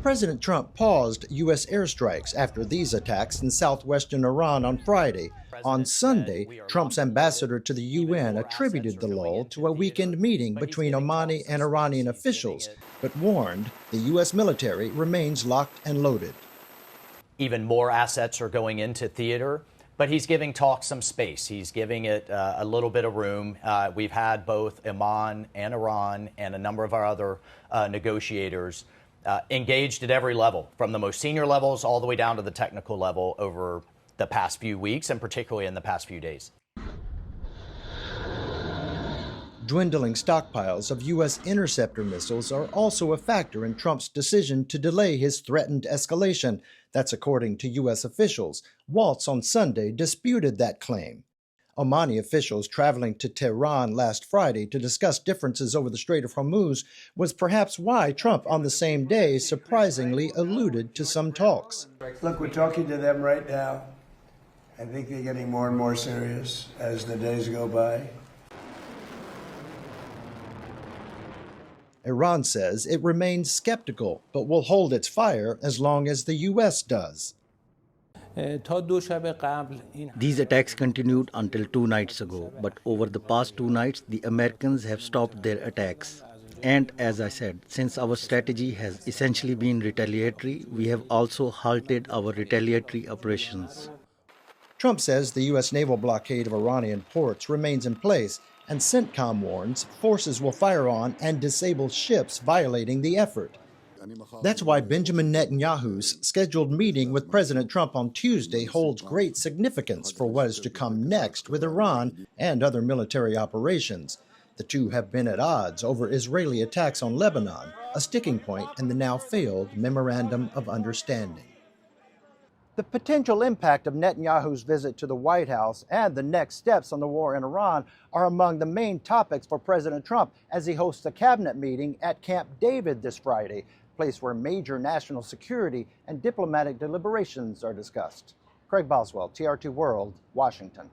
President Trump paused U.S. airstrikes after these attacks in southwestern Iran on Friday. On Sunday, Trump's ambassador to the UN attributed the lull to a weekend meeting between Omani and Iranian officials, but warned the U.S. military remains locked and loaded. Even more assets are going into theater, but he's giving talk some space. He's giving it a little bit of room. We've had both Oman and Iran and a number of our other negotiators engaged at every level, from the most senior levels all the way down to the technical level over the past few weeks, and particularly in the past few days. Dwindling stockpiles of U.S. interceptor missiles are also a factor in Trump's decision to delay his threatened escalation. That's according to U.S. officials. Waltz on Sunday disputed that claim. Omani officials traveling to Tehran last Friday to discuss differences over the Strait of Hormuz was perhaps why Trump on the same day surprisingly alluded to some talks. Look, we're talking to them right now. I think they're getting more and more serious as the days go by. Iran says it remains skeptical, but will hold its fire as long as the U.S. does. These attacks continued until 2 nights ago, but over the past 2 nights, the Americans have stopped their attacks. And as I said, since our strategy has essentially been retaliatory, we have also halted our retaliatory operations. Trump says the U.S. naval blockade of Iranian ports remains in place, and CENTCOM warns forces will fire on and disable ships violating the effort. That's why Benjamin Netanyahu's scheduled meeting with President Trump on Tuesday holds great significance for what is to come next with Iran and other military operations. The two have been at odds over Israeli attacks on Lebanon, a sticking point in the now failed Memorandum of Understanding. The potential impact of Netanyahu's visit to the White House and the next steps on the war in Iran are among the main topics for President Trump as he hosts a cabinet meeting at Camp David this Friday, a place where major national security and diplomatic deliberations are discussed. Craig Boswell, TR2 World, Washington.